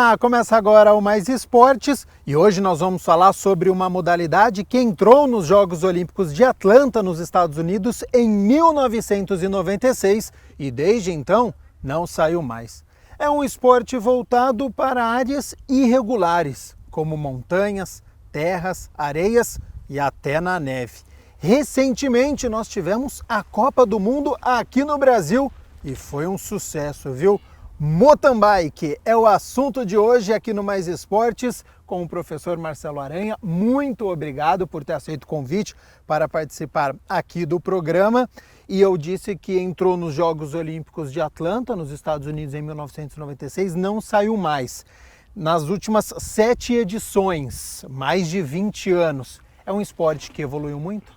Olá, começa agora o Mais Esportes e hoje nós vamos falar sobre uma modalidade que entrou nos Jogos Olímpicos de Atlanta, nos Estados Unidos, em 1996 e desde então não saiu mais. É um esporte voltado para áreas irregulares, como montanhas, terras, areias e até na neve. Recentemente nós tivemos a Copa do Mundo aqui no Brasil e foi um sucesso, viu? Mountain bike é o assunto de hoje aqui no Mais Esportes com o professor Marcelo Aranha. Muito obrigado por ter aceito o convite para participar aqui do programa. E eu disse que entrou nos Jogos Olímpicos de Atlanta, nos Estados Unidos, em 1996, não saiu mais. Nas últimas 7 edições, mais de 20 anos. É um esporte que evoluiu muito?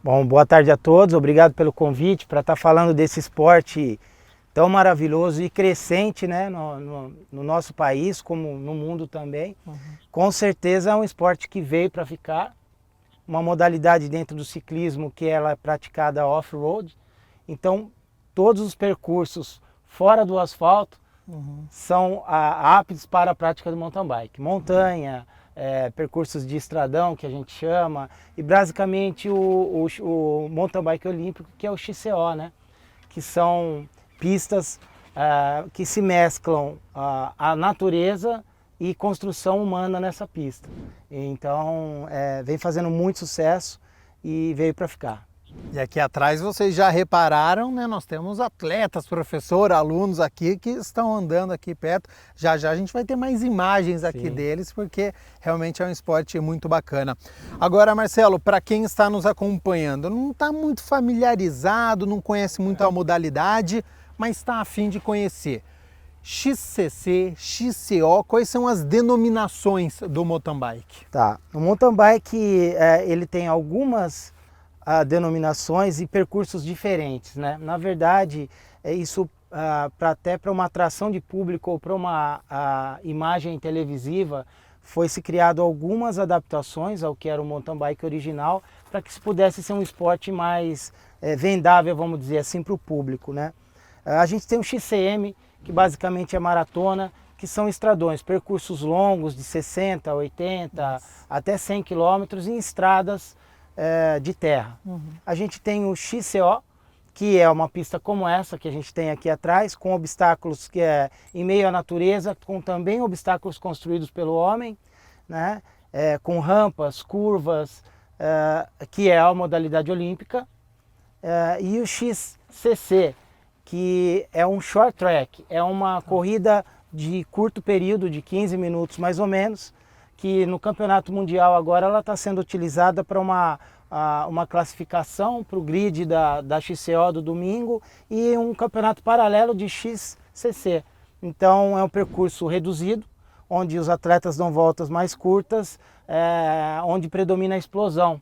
Bom, boa tarde a todos, obrigado pelo convite para estar falando desse esporte tão maravilhoso e crescente, né, no nosso país, como no mundo também. Com certeza é um esporte que veio para ficar, uma modalidade dentro do ciclismo que ela é praticada off-road. Então, todos os percursos fora do asfalto são aptos para a prática do mountain bike. Montanha, percursos de estradão, que a gente chama, e basicamente o mountain bike olímpico, que é o XCO, né, que são pistas que se mesclam a natureza e construção humana nessa pista. Então, vem fazendo muito sucesso e veio para ficar. E aqui atrás vocês já repararam, né? Nós temos atletas, professor, alunos aqui que estão andando aqui perto. Já já a gente vai ter mais imagens aqui deles, porque realmente é um esporte muito bacana. Agora, Marcelo, para quem está nos acompanhando, não está muito familiarizado, não conhece muito a modalidade, mas está a fim de conhecer. XCC, XCO, quais são as denominações do mountain bike? Tá, o mountain bike ele tem algumas denominações e percursos diferentes, né? Na verdade, isso até para uma atração de público ou para uma imagem televisiva, foi se criado algumas adaptações ao que era o mountain bike original, para que se pudesse ser um esporte mais vendável, vamos dizer assim, para o público, né? A gente tem o XCM, que basicamente é maratona, que são estradões, percursos longos de 60, 80, até 100 quilômetros em estradas de terra. A gente tem o XCO, que é uma pista como essa que a gente tem aqui atrás, com obstáculos que é em meio à natureza, com também obstáculos construídos pelo homem, né? Com rampas, curvas, que é a modalidade olímpica, e o XCC, que é um short track, é uma corrida de curto período, de 15 minutos mais ou menos, que no campeonato mundial agora ela está sendo utilizada para uma classificação para o grid da XCO do domingo e um campeonato paralelo de XCC. Então é um percurso reduzido, onde os atletas dão voltas mais curtas, onde predomina a explosão.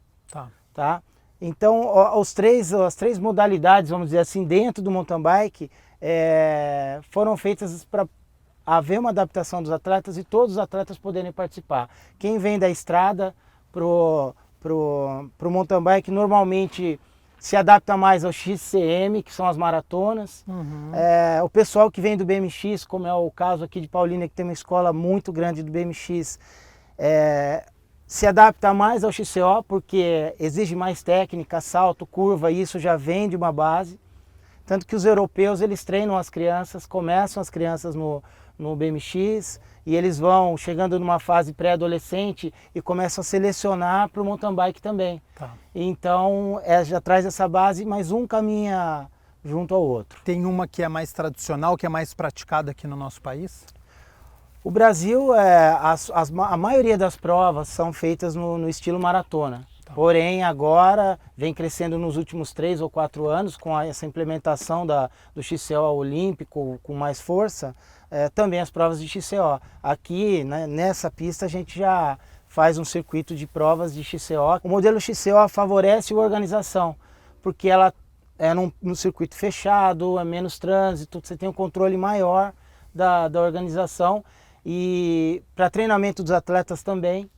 Tá? Então as três modalidades, vamos dizer assim, dentro do mountain bike foram feitas para haver uma adaptação dos atletas e todos os atletas poderem participar. Quem vem da estrada pro mountain bike normalmente se adapta mais ao XCM, que são as maratonas. O pessoal que vem do BMX, como é o caso aqui de Paulínia, que tem uma escola muito grande do BMX, se adapta mais ao XCO, porque exige mais técnica, salto, curva, e isso já vem de uma base. Tanto que os europeus, eles treinam as crianças, começam as crianças no BMX, e eles vão chegando numa fase pré-adolescente e começam a selecionar para o mountain bike também. Então, já traz essa base, mas um caminha junto ao outro. Tem uma que é mais tradicional, que é mais praticada aqui no nosso país? O Brasil, a maioria das provas são feitas no estilo maratona. Porém, agora vem crescendo nos últimos 3 ou 4 anos, com essa implementação do XCO olímpico com mais força, também as provas de XCO. Aqui, né, nessa pista, a gente já faz um circuito de provas de XCO. O modelo XCO favorece a organização, porque ela é num circuito fechado, é menos trânsito, você tem um controle maior da organização. E para treinamento dos atletas também,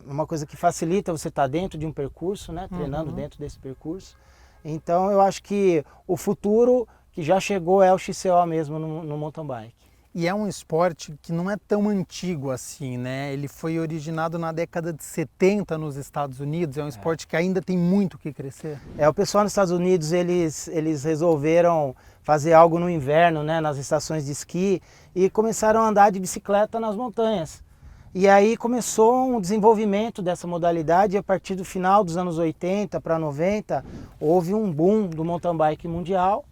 uma coisa que facilita você estar dentro de um percurso, né, treinando dentro desse percurso. Então eu acho que o futuro que já chegou é o XCO mesmo no mountain bike. E é um esporte que não é tão antigo assim, né? Ele foi originado na década de 70 nos Estados Unidos, é um esporte que ainda tem muito que crescer. O pessoal nos Estados Unidos, eles resolveram fazer algo no inverno, né, nas estações de esqui, e começaram a andar de bicicleta nas montanhas. E aí começou um desenvolvimento dessa modalidade, e a partir do final dos anos 80 para 90, houve um boom do mountain bike mundial,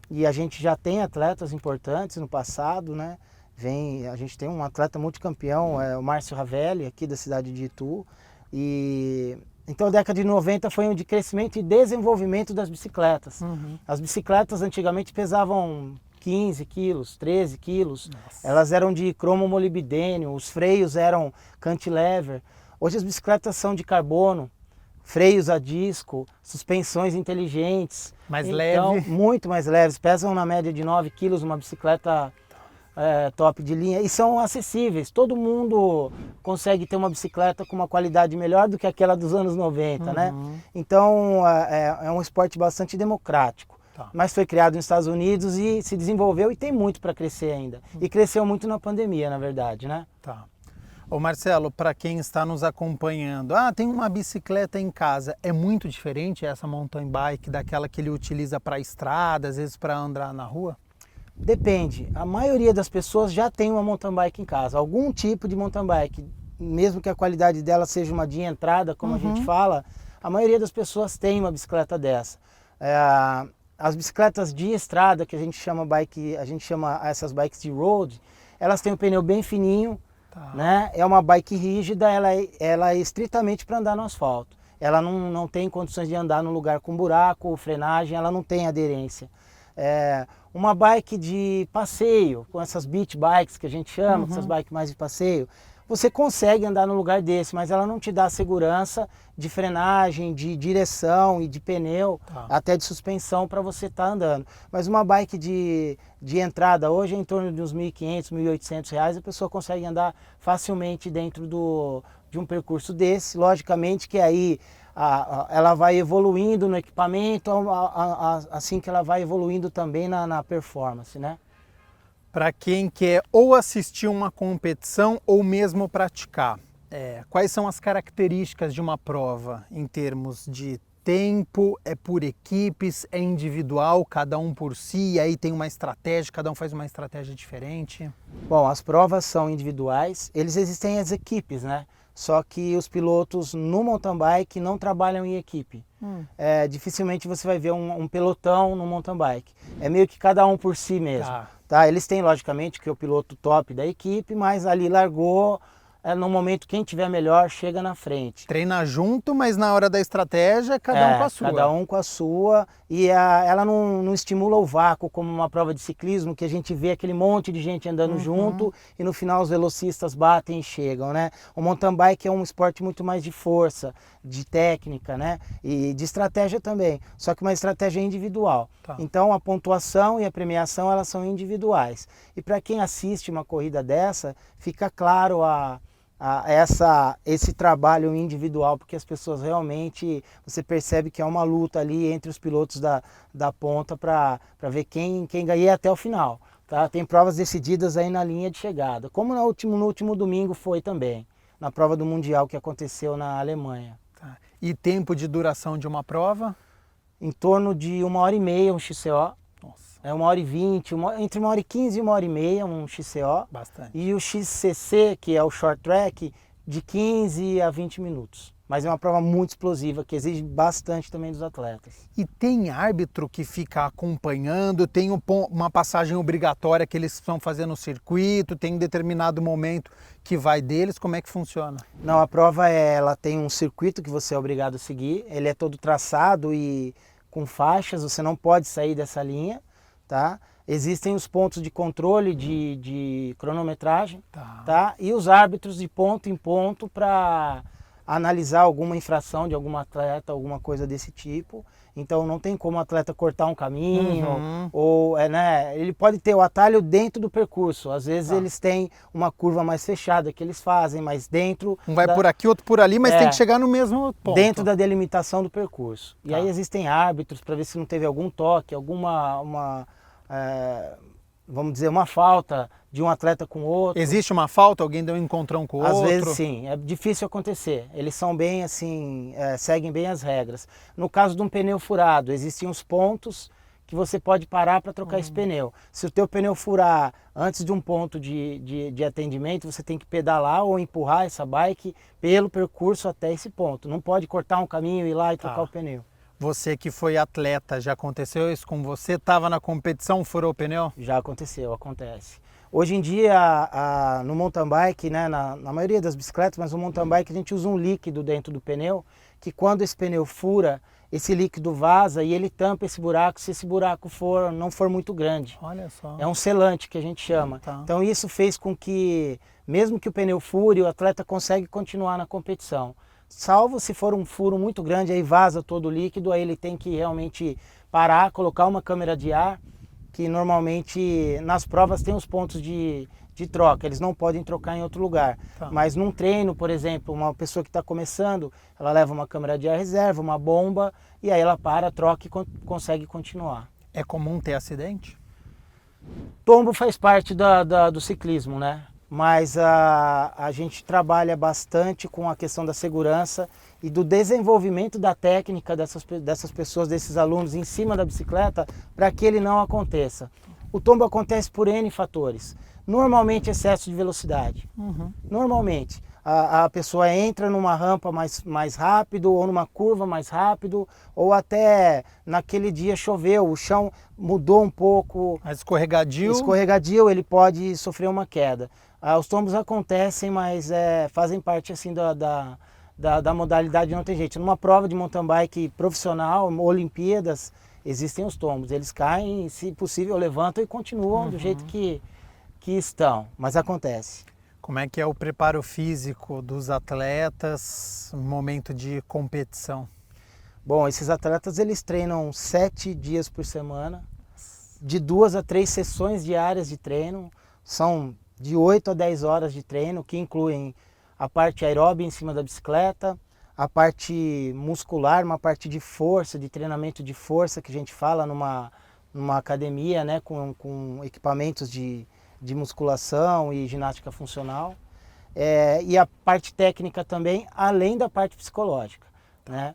e a gente já tem atletas importantes no passado, né? A gente tem um atleta multicampeão, o Márcio Ravelli, aqui da cidade de Itu. Então a década de 90 foi um de crescimento e desenvolvimento das bicicletas. As bicicletas antigamente pesavam 15 quilos, 13 quilos. Nossa. Elas eram de cromo-molibdênio, os freios eram cantilever. Hoje as bicicletas são de carbono, freios a disco, suspensões inteligentes. Mais leve. Muito mais leves, pesam na média de 9 quilos uma bicicleta top de linha e são acessíveis. Todo mundo consegue ter uma bicicleta com uma qualidade melhor do que aquela dos anos 90, né? Então é um esporte bastante democrático. Tá. Mas foi criado nos Estados Unidos e se desenvolveu e tem muito para crescer ainda. E cresceu muito na pandemia, na verdade, né? Tá. Ô Marcelo, para quem está nos acompanhando, tem uma bicicleta em casa, é muito diferente essa mountain bike daquela que ele utiliza para estrada, às vezes para andar na rua? Depende, a maioria das pessoas já tem uma mountain bike em casa, algum tipo de mountain bike, mesmo que a qualidade dela seja uma de entrada, como a gente fala, a maioria das pessoas tem uma bicicleta dessa. As bicicletas de estrada, que a gente chama essas bikes de road, elas têm o pneu bem fininho, né? É uma bike rígida, ela é estritamente para andar no asfalto. Ela não tem condições de andar num lugar com buraco, frenagem, ela não tem aderência. Uma bike de passeio, com essas beach bikes que a gente chama, essas bikes mais de passeio, você consegue andar num lugar desse, mas ela não te dá segurança de frenagem, de direção e de pneu, até de suspensão para você estar andando. Mas uma bike de entrada hoje é em torno de uns R$ 1.500, R$ 1.800, a pessoa consegue andar facilmente dentro de um percurso desse. Logicamente que aí ela vai evoluindo no equipamento, assim que ela vai evoluindo também na performance, né? Para quem quer ou assistir uma competição ou mesmo praticar, quais são as características de uma prova em termos de tempo? É por equipes, é individual, cada um por si, e aí tem uma estratégia, cada um faz uma estratégia diferente? Bom, as provas são individuais, existem as equipes, né? Só que os pilotos no mountain bike não trabalham em equipe. Dificilmente você vai ver um pelotão no mountain bike. É meio que cada um por si mesmo. Tá? Eles têm, logicamente, que é o piloto top da equipe, mas ali largou, no momento quem tiver melhor chega na frente. Treina junto, mas na hora da estratégia, cada um com a sua. Cada um com a sua, e ela não estimula o vácuo como uma prova de ciclismo, que a gente vê aquele monte de gente andando junto e no final os velocistas batem e chegam, né? O mountain bike é um esporte muito mais de força, de técnica, né? E de estratégia também, só que uma estratégia individual. Então a pontuação e a premiação, elas são individuais. E para quem assiste uma corrida dessa, fica claro esse trabalho individual, porque as pessoas realmente, você percebe que é uma luta ali entre os pilotos da ponta para ver quem ganha até o final. Tá? Tem provas decididas aí na linha de chegada, como no último domingo foi também, na prova do Mundial que aconteceu na Alemanha. E tempo de duração de uma prova? Em torno de 1h30 um XCO. Nossa. 1h20, entre 1h15 e 1h30 um XCO. Bastante. E o XCC, que é o short track, de 15 a 20 minutos. Mas é uma prova muito explosiva, que exige bastante também dos atletas. E tem árbitro que fica acompanhando, tem uma passagem obrigatória que eles estão fazendo no circuito, tem um determinado momento que vai deles, como é que funciona? Não, a prova ela tem um circuito que você é obrigado a seguir, ele é todo traçado e com faixas, você não pode sair dessa linha, tá? Existem os pontos de controle de cronometragem, tá? E os árbitros de ponto em ponto para analisar alguma infração de algum atleta, alguma coisa desse tipo. Então não tem como o atleta cortar um caminho, ou né, ele pode ter o atalho dentro do percurso. Às vezes eles têm uma curva mais fechada que eles fazem, mas dentro... Um vai por aqui, outro por ali, mas tem que chegar no mesmo ponto. Dentro da delimitação do percurso. E aí existem árbitros para ver se não teve algum toque, alguma vamos dizer, uma falta de um atleta com outro. Existe uma falta? Alguém deu um encontrão com o outro? Às vezes sim, é difícil acontecer. Eles são bem assim, seguem bem as regras. No caso de um pneu furado, existem os pontos que você pode parar para trocar esse pneu. Se o teu pneu furar antes de um ponto de atendimento, você tem que pedalar ou empurrar essa bike pelo percurso até esse ponto. Não pode cortar um caminho, ir lá e trocar o pneu. Você que foi atleta, já aconteceu isso com você? Estava na competição, furou o pneu? Já aconteceu, acontece. Hoje em dia, no mountain bike, né, na maioria das bicicletas, mas no mountain bike a gente usa um líquido dentro do pneu, que quando esse pneu fura, esse líquido vaza e ele tampa esse buraco, se esse buraco não for muito grande. Olha só. É um selante que a gente chama. Tá. Então isso fez com que, mesmo que o pneu fure, o atleta consegue continuar na competição. Salvo se for um furo muito grande, aí vaza todo o líquido, aí ele tem que realmente parar, colocar uma câmera de ar, que normalmente nas provas tem os pontos de troca, eles não podem trocar em outro lugar. Tá. Mas num treino, por exemplo, uma pessoa que está começando, ela leva uma câmera de ar reserva, uma bomba, e aí ela para, troca e consegue continuar. É comum ter acidente? Tombo faz parte do ciclismo, né? Mas a gente trabalha bastante com a questão da segurança e do desenvolvimento da técnica dessas pessoas, desses alunos em cima da bicicleta, para que ele não aconteça. O tombo acontece por N fatores. Normalmente excesso de velocidade. Normalmente. A pessoa entra numa rampa mais rápido, ou numa curva mais rápido, ou até naquele dia choveu, o chão mudou um pouco. Escorregadio, ele pode sofrer uma queda. Os tombos acontecem, mas fazem parte assim da modalidade, não tem jeito. Numa prova de mountain bike profissional, Olimpíadas, existem os tombos. Eles caem, se possível, levantam e continuam do jeito que estão, mas acontece. Como é que é o preparo físico dos atletas no momento de competição? Bom, esses atletas eles treinam 7 dias por semana, de 2 a 3 sessões diárias de treino, são de 8 a 10 horas de treino, que incluem a parte aeróbica em cima da bicicleta, a parte muscular, uma parte de força, de treinamento de força, que a gente fala numa academia, né, com equipamentos de musculação e ginástica funcional, e a parte técnica também, além da parte psicológica, né?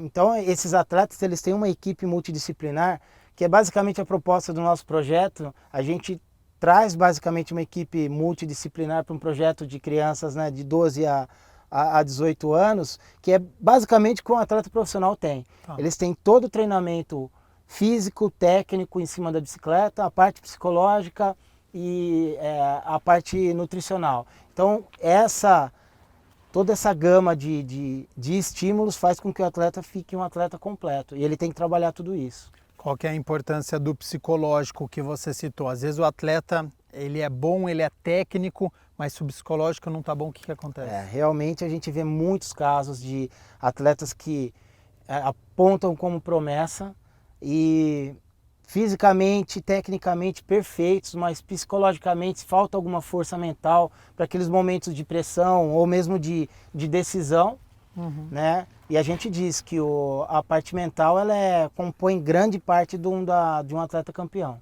Então esses atletas eles têm uma equipe multidisciplinar, que é basicamente a proposta do nosso projeto. A gente traz basicamente uma equipe multidisciplinar para um projeto de crianças, né, de 12 a 18 anos, que é basicamente o que um atleta profissional tem. Eles têm todo o treinamento físico, técnico em cima da bicicleta, a parte psicológica e a parte nutricional. Então toda essa gama de estímulos faz com que o atleta fique um atleta completo e ele tem que trabalhar tudo isso. Qual que é a importância do psicológico que você citou? Às vezes o atleta ele é bom, ele é técnico, mas se o psicológico não está bom, o que acontece? Realmente a gente vê muitos casos de atletas que apontam como promessa, e fisicamente, tecnicamente perfeitos, mas psicologicamente falta alguma força mental para aqueles momentos de pressão ou mesmo de decisão, né? E a gente diz que a parte mental compõe grande parte de um atleta campeão.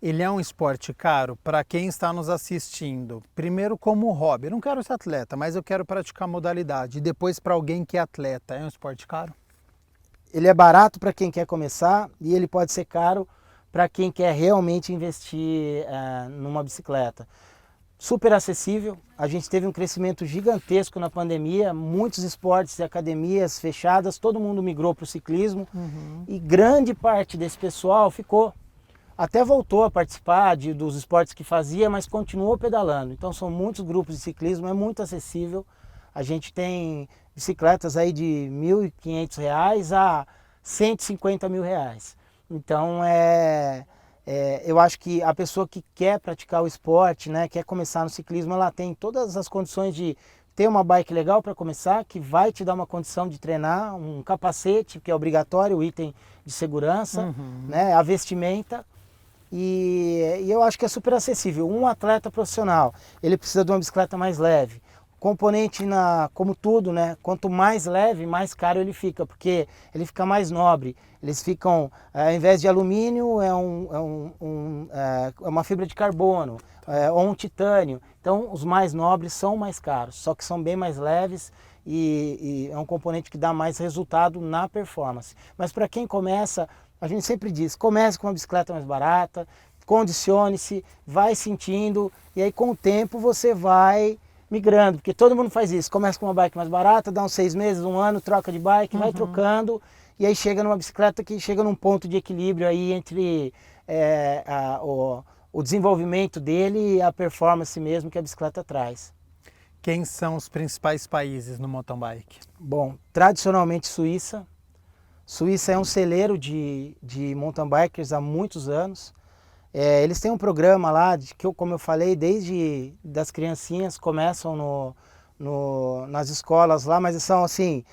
Ele é um esporte caro para quem está nos assistindo. Primeiro como hobby, eu não quero ser atleta, mas eu quero praticar modalidade. E depois para alguém que é atleta, é um esporte caro? Ele é barato para quem quer começar e ele pode ser caro para quem quer realmente investir numa bicicleta. Super acessível, a gente teve um crescimento gigantesco na pandemia, muitos esportes e academias fechadas, todo mundo migrou para o ciclismo e grande parte desse pessoal ficou. Até voltou a participar dos esportes que fazia, mas continuou pedalando. Então são muitos grupos de ciclismo, é muito acessível. A gente tem bicicletas aí de R$ 1.500 a R$ 150 mil. Então eu acho que a pessoa que quer praticar o esporte, né, quer começar no ciclismo, ela tem todas as condições de ter uma bike legal para começar, que vai te dar uma condição de treinar, um capacete, que é obrigatório, o item de segurança, né, a vestimenta. E eu acho que é super acessível. Um atleta profissional, ele precisa de uma bicicleta mais leve. Componente, como tudo, né? Quanto mais leve, mais caro ele fica, porque ele fica mais nobre. Eles ficam, ao invés de alumínio, é uma fibra de carbono, ou um titânio. Então, os mais nobres são mais caros, só que são bem mais leves e é um componente que dá mais resultado na performance. Mas para quem começa, a gente sempre diz, comece com uma bicicleta mais barata, condicione-se, vai sentindo, e aí com o tempo você vai migrando, porque todo mundo faz isso, começa com uma bike mais barata, dá uns 6 meses, um ano, troca de bike, vai trocando, e aí chega numa bicicleta que chega num ponto de equilíbrio aí entre o desenvolvimento dele e a performance mesmo que a bicicleta traz. Quem são os principais países no mountain bike? Bom, tradicionalmente Suíça. Suíça é um celeiro de mountain bikers há muitos anos. Eles têm um programa lá, como eu falei, desde das criancinhas, começam nas escolas lá, mas são assim,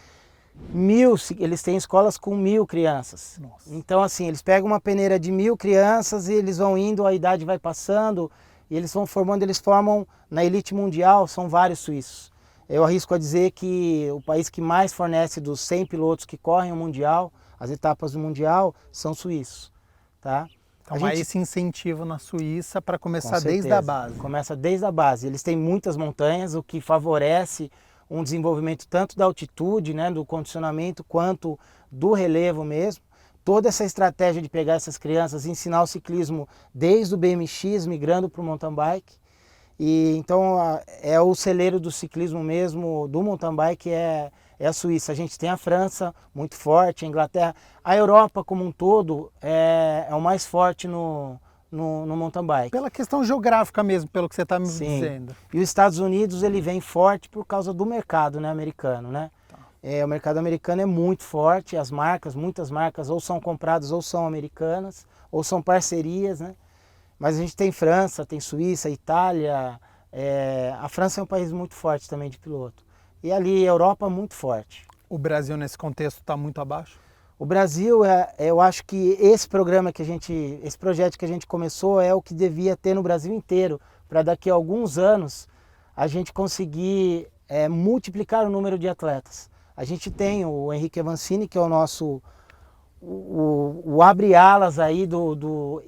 eles têm escolas com 1000 crianças. Nossa. Então assim, eles pegam uma peneira de 1000 crianças e eles vão indo, a idade vai passando, e eles formam na elite mundial, são vários suíços. Eu arrisco a dizer que o país que mais fornece dos 100 pilotos que correm o Mundial, as etapas do Mundial, são suíços, tá? Então há esse incentivo na Suíça para começar certeza, desde a base. Começa desde a base. Eles têm muitas montanhas, o que favorece um desenvolvimento tanto da altitude, né, do condicionamento, quanto do relevo mesmo. Toda essa estratégia de pegar essas crianças e ensinar o ciclismo desde o BMX, migrando para o mountain bike. E então é o celeiro do ciclismo mesmo, do mountain bike é a Suíça. A gente tem a França, muito forte, a Inglaterra. A Europa como um todo é o mais forte no mountain bike. Pela questão geográfica mesmo, pelo que você está me dizendo. E os Estados Unidos ele vem forte por causa do mercado, né, americano, né? Tá. O mercado americano é muito forte, muitas marcas ou são compradas ou são americanas, ou são parcerias, né? Mas a gente tem França, tem Suíça, Itália, a França é um país muito forte também de piloto. E ali, Europa, muito forte. O Brasil, nesse contexto, está muito abaixo? O Brasil, eu acho que esse projeto que a gente começou é o que devia ter no Brasil inteiro, para daqui a alguns anos a gente conseguir multiplicar o número de atletas. A gente tem o Henrique Avancini, que é o nosso... O abre-alas aí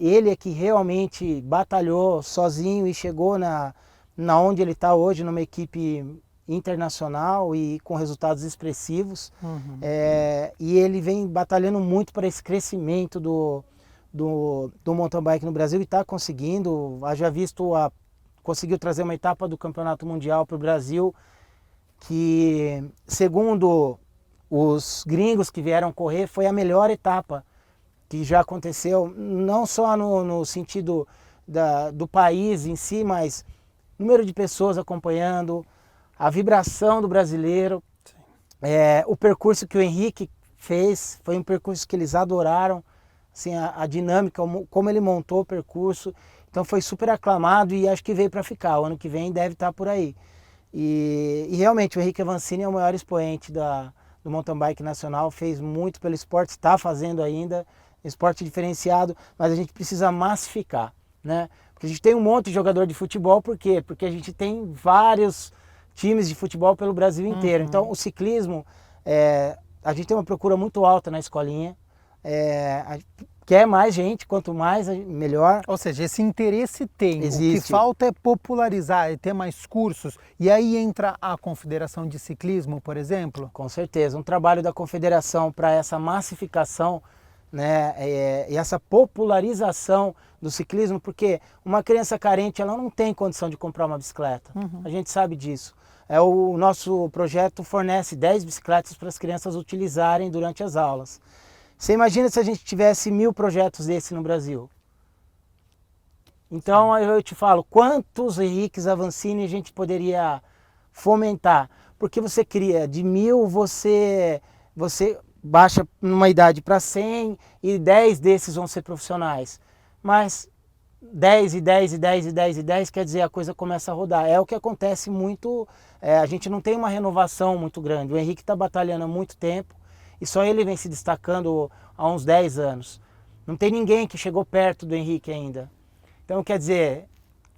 ele é que realmente batalhou sozinho e chegou na onde ele está hoje, numa equipe internacional e com resultados expressivos. E ele vem batalhando muito para esse crescimento do mountain bike no Brasil e está conseguindo. Haja visto, conseguiu trazer uma etapa do Campeonato Mundial para o Brasil que, segundo os gringos que vieram correr, foi a melhor etapa que já aconteceu, não só no sentido do país em si, mas número de pessoas acompanhando, a vibração do brasileiro, o percurso que o Henrique fez, foi um percurso que eles adoraram, assim, a dinâmica, como ele montou o percurso, então foi super aclamado e acho que veio para ficar, o ano que vem deve estar por aí. E realmente o Henrique Avancini é o maior expoente do mountain bike nacional, fez muito pelo esporte, está fazendo ainda, esporte diferenciado, mas a gente precisa massificar, né? Porque a gente tem um monte de jogador de futebol, por quê? Porque a gente tem vários times de futebol pelo Brasil inteiro. Então o ciclismo, a gente tem uma procura muito alta na escolinha, quer mais gente, quanto mais melhor. Ou seja, esse interesse tem. Existe. O que falta é popularizar, é ter mais cursos. E aí entra a Confederação de Ciclismo, por exemplo? Com certeza, um trabalho da Confederação para essa massificação, né, e essa popularização do ciclismo, porque uma criança carente ela não tem condição de comprar uma bicicleta. A gente sabe disso. O nosso projeto fornece 10 bicicletas para as crianças utilizarem durante as aulas. Você imagina se a gente tivesse 1000 projetos desse no Brasil? Então eu te falo, quantos Henriques Avancini a gente poderia fomentar? Porque você cria de 1000, você baixa numa idade para 100 e 10 desses vão ser profissionais. Mas 10 e 10 e 10 e 10 e 10, quer dizer, a coisa começa a rodar. É o que acontece muito, a gente não tem uma renovação muito grande. O Henrique está batalhando há muito tempo e só ele vem se destacando há uns 10 anos. Não tem ninguém que chegou perto do Henrique ainda. Então, quer dizer,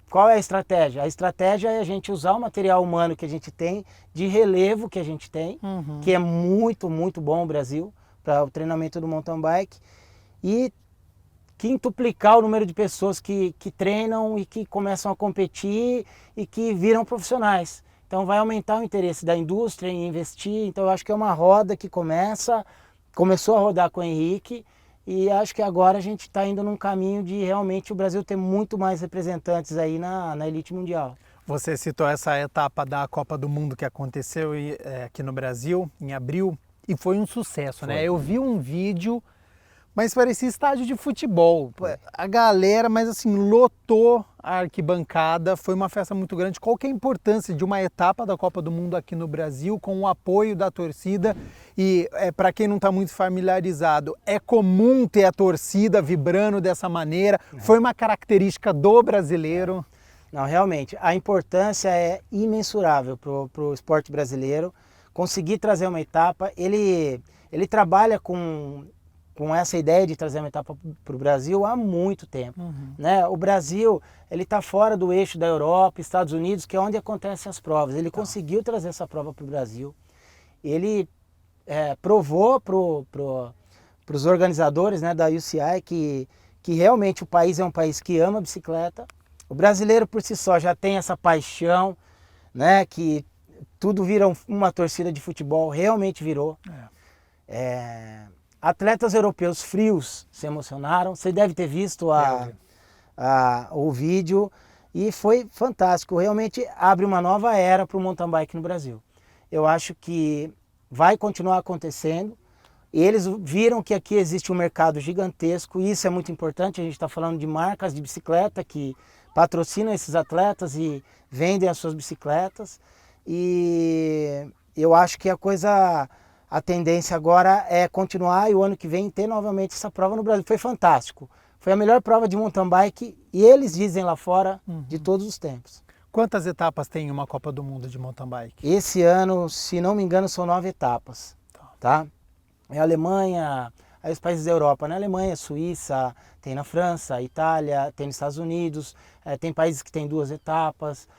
qual é a estratégia? A estratégia é a gente usar o material humano que a gente tem, de relevo que a gente tem, que é muito, muito bom no Brasil, para o treinamento do mountain bike, e quintuplicar o número de pessoas que treinam e que começam a competir e que viram profissionais. Então vai aumentar o interesse da indústria em investir. Então eu acho que é uma roda que começou a rodar com o Henrique, e acho que agora a gente está indo num caminho de realmente o Brasil ter muito mais representantes aí na elite mundial. Você citou essa etapa da Copa do Mundo que aconteceu aqui no Brasil, em abril, e foi um sucesso, né? Eu vi um vídeo, mas parecia estádio de futebol. A galera, mas assim, lotou a arquibancada, foi uma festa muito grande. Qual que é a importância de uma etapa da Copa do Mundo aqui no Brasil, com o apoio da torcida? E para quem não está muito familiarizado, é comum ter a torcida vibrando dessa maneira? Foi uma característica do brasileiro? Não, realmente, a importância é imensurável para o esporte brasileiro. Conseguir trazer uma etapa, ele trabalha com essa ideia de trazer uma etapa para o Brasil há muito tempo. Né? O Brasil está fora do eixo da Europa, Estados Unidos, que é onde acontecem as provas. Ele conseguiu trazer essa prova para o Brasil. Ele provou para os organizadores, né, da UCI que realmente o país é um país que ama a bicicleta. O brasileiro por si só já tem essa paixão, né, que tudo vira uma torcida de futebol, realmente virou. Atletas europeus frios se emocionaram, você deve ter visto o vídeo, e foi fantástico, realmente abre uma nova era para o mountain bike no Brasil. Eu acho que vai continuar acontecendo, eles viram que aqui existe um mercado gigantesco, e isso é muito importante. A gente está falando de marcas de bicicleta que patrocinam esses atletas e vendem as suas bicicletas, e eu acho que a tendência agora é continuar, e o ano que vem ter novamente essa prova no Brasil. Foi fantástico. Foi a melhor prova de mountain bike, e eles dizem lá fora, de todos os tempos. Quantas etapas tem uma Copa do Mundo de mountain bike? Esse ano, se não me engano, são 9 etapas. Tá? É a Alemanha, aí os países da Europa, né? Alemanha, Suíça, tem na França, Itália, tem nos Estados Unidos, tem países que tem 2 etapas,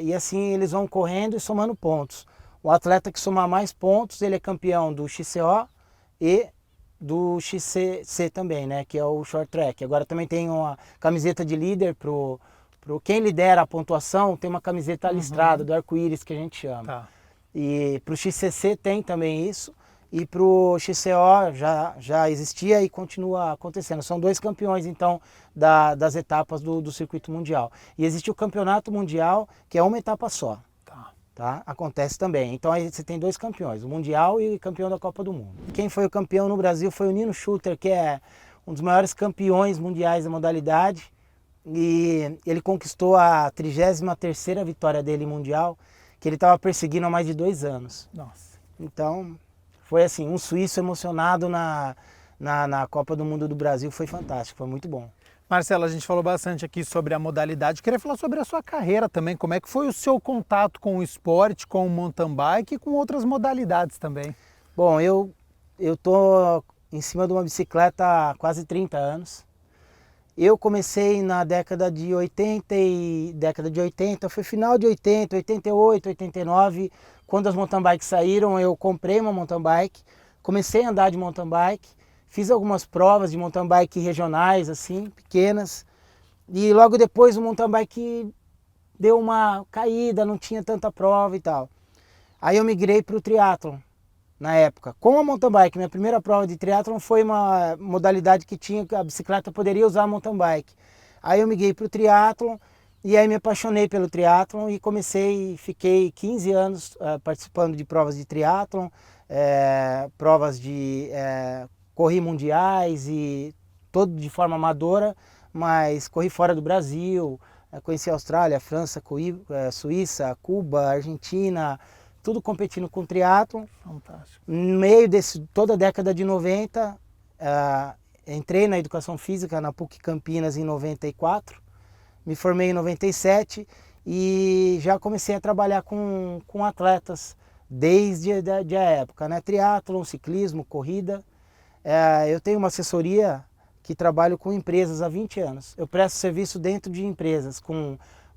e assim eles vão correndo e somando pontos. O atleta que somar mais pontos, ele é campeão do XCO e do XCC também, né? Que é o short track. Agora também tem uma camiseta de líder pro quem lidera a pontuação, tem uma camiseta listrada do arco-íris, que a gente chama. Tá. E pro XCC tem também isso, e pro XCO já existia e continua acontecendo. São 2 campeões, então, das etapas do circuito mundial. E existe o campeonato mundial, que é uma etapa só. Tá? Acontece também. Então aí você tem 2 campeões, o Mundial e o campeão da Copa do Mundo. Quem foi o campeão no Brasil foi o Nino Schutter, que é um dos maiores campeões mundiais da modalidade, e ele conquistou a 33ª vitória dele mundial, que ele estava perseguindo há mais de 2 anos. Nossa. Então foi assim, um suíço emocionado na Copa do Mundo do Brasil, foi fantástico, foi muito bom. Marcelo, a gente falou bastante aqui sobre a modalidade. Queria falar sobre a sua carreira também. Como é que foi o seu contato com o esporte, com o mountain bike e com outras modalidades também? Bom, eu tô em cima de uma bicicleta há quase 30 anos. Eu comecei na década de 80, foi final de 80, 88, 89, quando as mountain bikes saíram, eu comprei uma mountain bike, comecei a andar de mountain bike. Fiz algumas provas de mountain bike regionais, assim, pequenas. E logo depois o mountain bike deu uma caída, não tinha tanta prova e tal. Aí eu migrei para o triatlon, na época. Com a mountain bike, minha primeira prova de triatlon foi uma modalidade que a bicicleta poderia usar a mountain bike. Aí eu migrei para o triatlon, e aí me apaixonei pelo triatlon e fiquei 15 anos participando de provas de triatlon, provas de... corri mundiais e todo de forma amadora, mas corri fora do Brasil, conheci a Austrália, a França, Suíça, Cuba, Argentina, tudo competindo com triatlon. Fantástico. No meio toda a década de 90, entrei na educação física na PUC Campinas em 94, me formei em 97 e já comecei a trabalhar com atletas desde a época, né? Triatlon, ciclismo, corrida. Eu tenho uma assessoria que trabalho com empresas há 20 anos. Eu presto serviço dentro de empresas,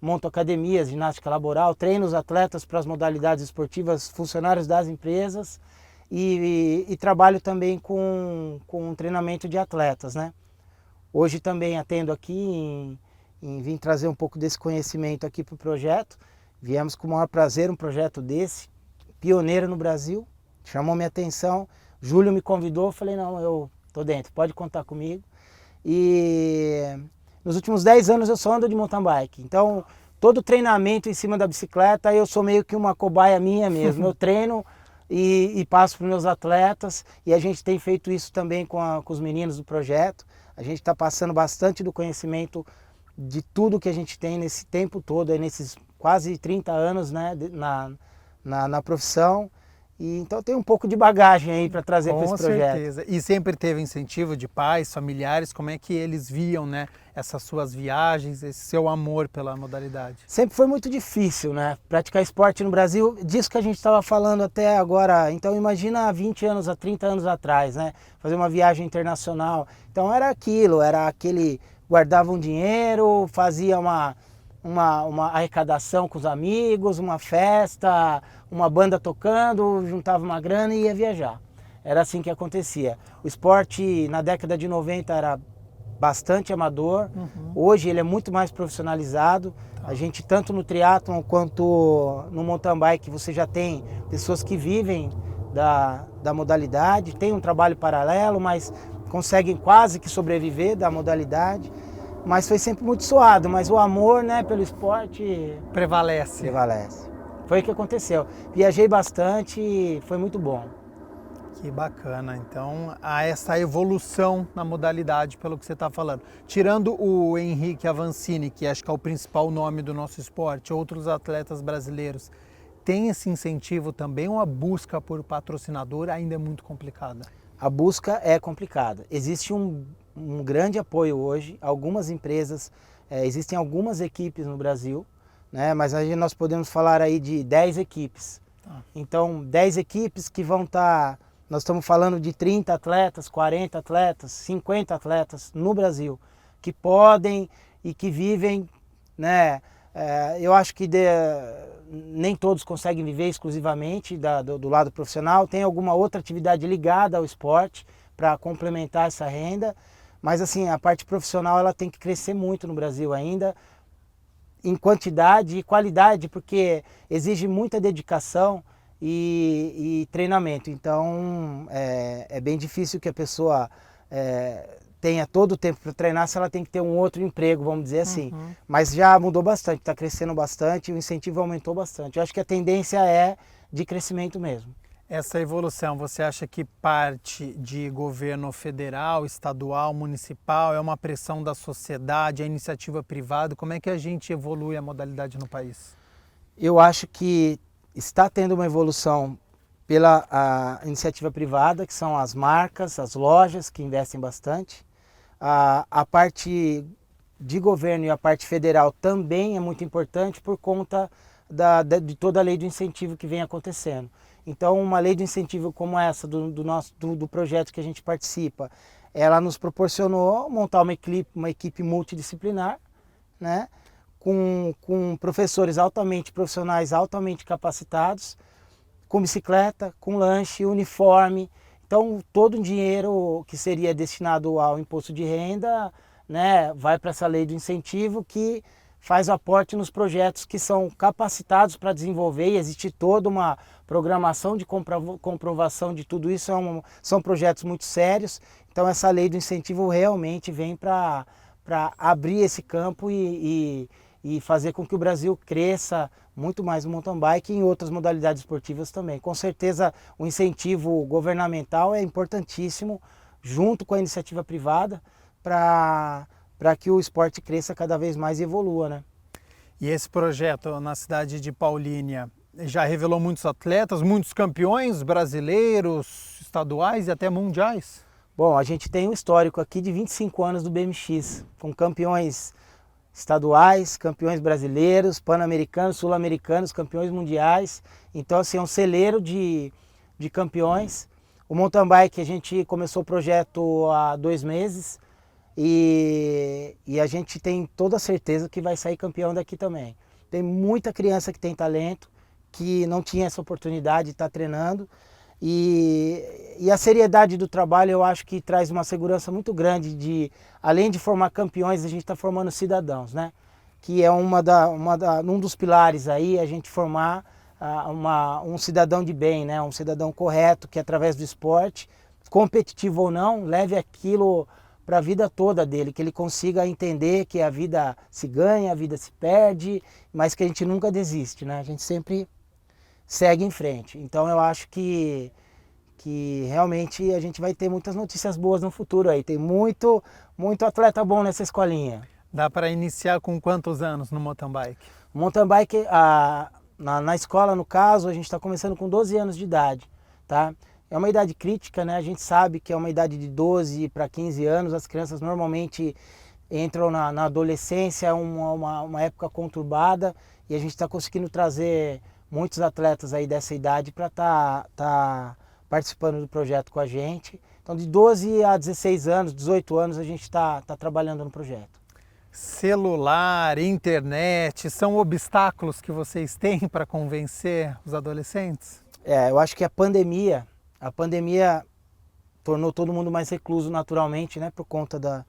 monto academias, ginástica laboral, treino os atletas para as modalidades esportivas, funcionários das empresas e trabalho também com treinamento de atletas, né? Hoje também atendo aqui em vim trazer um pouco desse conhecimento aqui para o projeto. Viemos com o maior prazer, um projeto desse, pioneiro no Brasil, chamou minha atenção. Júlio me convidou, falei, não, eu tô dentro, pode contar comigo. E nos últimos 10 anos eu só ando de mountain bike, então todo treinamento em cima da bicicleta eu sou meio que uma cobaia minha mesmo. Eu treino e passo para os meus atletas, e a gente tem feito isso também com os meninos do projeto. A gente está passando bastante do conhecimento de tudo que a gente tem nesse tempo todo, aí nesses quase 30 anos, né, na profissão. E então tem um pouco de bagagem aí para trazer para esse projeto. Com certeza. E sempre teve incentivo de pais, familiares, como é que eles viam, né, essas suas viagens, esse seu amor pela modalidade? Sempre foi muito difícil, né, praticar esporte no Brasil, disso que a gente estava falando até agora. Então imagina há 20 anos, há 30 anos atrás, né, fazer uma viagem internacional. Então era aquele, guardava um dinheiro, fazia uma arrecadação com os amigos, uma festa, uma banda tocando, juntava uma grana e ia viajar. Era assim que acontecia. O esporte na década de 90 era bastante amador, hoje ele é muito mais profissionalizado. A gente, tanto no triatlon quanto no mountain bike, você já tem pessoas que vivem da modalidade, tem um trabalho paralelo, mas conseguem quase que sobreviver da modalidade. Mas foi sempre muito suado, mas o amor, né, pelo esporte prevalece. Foi o que aconteceu. Viajei bastante e foi muito bom. Que bacana. Então, há essa evolução na modalidade, pelo que você está falando. Tirando o Henrique Avancini, que acho que é o principal nome do nosso esporte, outros atletas brasileiros, tem esse incentivo também ou a busca por patrocinador ainda é muito complicada? A busca é complicada. Existe um grande apoio hoje, algumas empresas, existem algumas equipes no Brasil, né, mas aí nós podemos falar aí de 10 equipes. Então, 10 equipes que vão estar, nós estamos falando de 30 atletas, 40 atletas, 50 atletas no Brasil, que podem e que vivem, né, eu acho que nem todos conseguem viver exclusivamente do lado profissional, tem alguma outra atividade ligada ao esporte para complementar essa renda. Mas assim, a parte profissional ela tem que crescer muito no Brasil ainda, em quantidade e qualidade, porque exige muita dedicação e treinamento. Então é bem difícil que a pessoa tenha todo o tempo para treinar se ela tem que ter um outro emprego, vamos dizer assim. Mas já mudou bastante, está crescendo bastante, o incentivo aumentou bastante. Eu acho que a tendência é de crescimento mesmo. Essa evolução, você acha que parte de governo federal, estadual, municipal, é uma pressão da sociedade, a iniciativa privada? Como é que a gente evolui a modalidade no país? Eu acho que está tendo uma evolução pela iniciativa privada, que são as marcas, as lojas que investem bastante. A parte de governo e a parte federal também é muito importante por conta de toda a lei de incentivo que vem acontecendo. Então, uma lei de incentivo como essa, do projeto que a gente participa, ela nos proporcionou montar uma equipe multidisciplinar, né, com professores altamente profissionais, altamente capacitados, com bicicleta, com lanche, uniforme. Então, todo o dinheiro que seria destinado ao imposto de renda, né, vai para essa lei do incentivo que faz aporte nos projetos que são capacitados para desenvolver, e existe toda uma programação de comprovação de tudo isso, são projetos muito sérios. Então essa lei do incentivo realmente vem para abrir esse campo e fazer com que o Brasil cresça muito mais no mountain bike e em outras modalidades esportivas também. Com certeza o incentivo governamental é importantíssimo, junto com a iniciativa privada, para que o esporte cresça cada vez mais e evolua, né? E esse projeto na cidade de Paulínia já revelou muitos atletas, muitos campeões brasileiros, estaduais e até mundiais? Bom, a gente tem um histórico aqui de 25 anos do BMX, com campeões estaduais, campeões brasileiros, pan-americanos, sul-americanos, campeões mundiais. Então, assim, é um celeiro de campeões. O mountain bike, a gente começou o projeto há 2 meses. e a gente tem toda a certeza que vai sair campeão daqui também. Tem muita criança que tem talento, que não tinha essa oportunidade de estar treinando, e a seriedade do trabalho eu acho que traz uma segurança muito grande de, além de formar campeões, a gente está formando cidadãos, né? Que é um dos pilares aí, a gente formar um cidadão de bem, né? Um cidadão correto, que através do esporte, competitivo ou não, leve aquilo para a vida toda dele, que ele consiga entender que a vida se ganha, a vida se perde, mas que a gente nunca desiste, né? A gente sempre segue em frente. Então eu acho que realmente a gente vai ter muitas notícias boas no futuro aí. Tem muito atleta bom nessa escolinha. Dá para iniciar com quantos anos no mountain bike? O mountain bike, na escola, no caso, a gente está começando com 12 anos de idade, tá? É uma idade crítica, né? A gente sabe que é uma idade de 12 para 15 anos. As crianças normalmente entram na adolescência, uma época conturbada, e a gente está conseguindo trazer muitos atletas aí dessa idade para tá participando do projeto com a gente. Então, de 12 a 16 anos, 18 anos, a gente está trabalhando no projeto. Celular, internet, são obstáculos que vocês têm para convencer os adolescentes? Eu acho que a pandemia tornou todo mundo mais recluso naturalmente, né, por conta do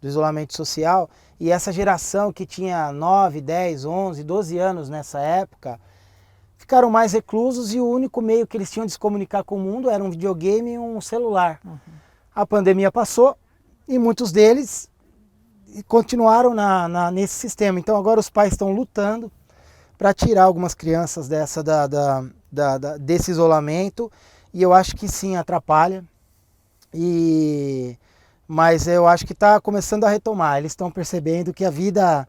isolamento social. E essa geração que tinha 9, 10, 11, 12 anos nessa época, ficaram mais reclusos e o único meio que eles tinham de se comunicar com o mundo era um videogame e um celular. Uhum. A pandemia passou e muitos deles continuaram nesse sistema. Então agora os pais estão lutando para tirar algumas crianças desse isolamento, e eu acho que sim, atrapalha, mas eu acho que está começando a retomar. Eles estão percebendo que a vida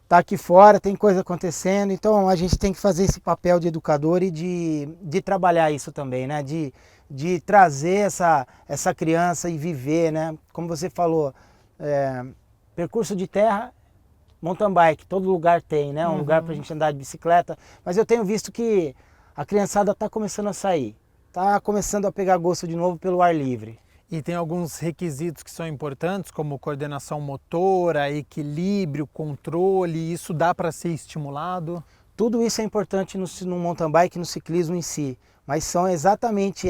está aqui fora, tem coisa acontecendo, então a gente tem que fazer esse papel de educador e de trabalhar isso também, né? De trazer essa criança e viver, né? Como você falou, percurso de terra, mountain bike, todo lugar tem, né? Um lugar para a gente andar de bicicleta, mas eu tenho visto que a criançada está começando a sair, está começando a pegar gosto de novo pelo ar livre. E tem alguns requisitos que são importantes, como coordenação motora, equilíbrio, controle, isso dá para ser estimulado? Tudo isso é importante no mountain bike, no ciclismo em si, mas são exatamente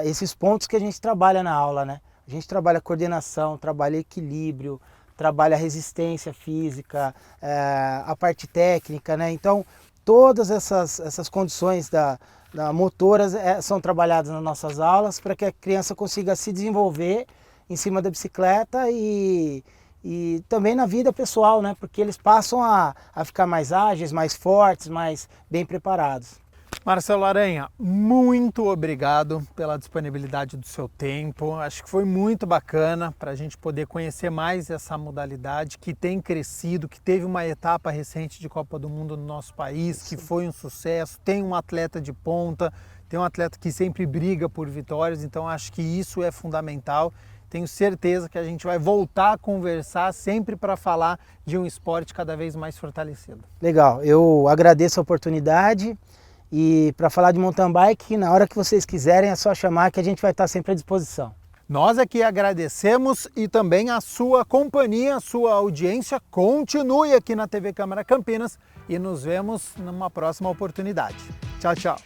esses pontos que a gente trabalha na aula, né? A gente trabalha coordenação, trabalha equilíbrio, trabalha resistência física, a parte técnica, né? Então, todas essas condições motoras são trabalhadas nas nossas aulas para que a criança consiga se desenvolver em cima da bicicleta e também na vida pessoal, né? Porque eles passam a ficar mais ágeis, mais fortes, mais bem preparados. Marcelo Aranha, muito obrigado pela disponibilidade do seu tempo. Acho que foi muito bacana para a gente poder conhecer mais essa modalidade que tem crescido, que teve uma etapa recente de Copa do Mundo no nosso país, que foi um sucesso. Tem um atleta de ponta, tem um atleta que sempre briga por vitórias, então acho que isso é fundamental. Tenho certeza que a gente vai voltar a conversar sempre para falar de um esporte cada vez mais fortalecido. Legal, eu agradeço a oportunidade. E para falar de mountain bike, na hora que vocês quiserem é só chamar que a gente vai estar sempre à disposição. Nós aqui agradecemos e também a sua companhia, a sua audiência. Continue aqui na TV Câmara Campinas e nos vemos numa próxima oportunidade. Tchau, tchau.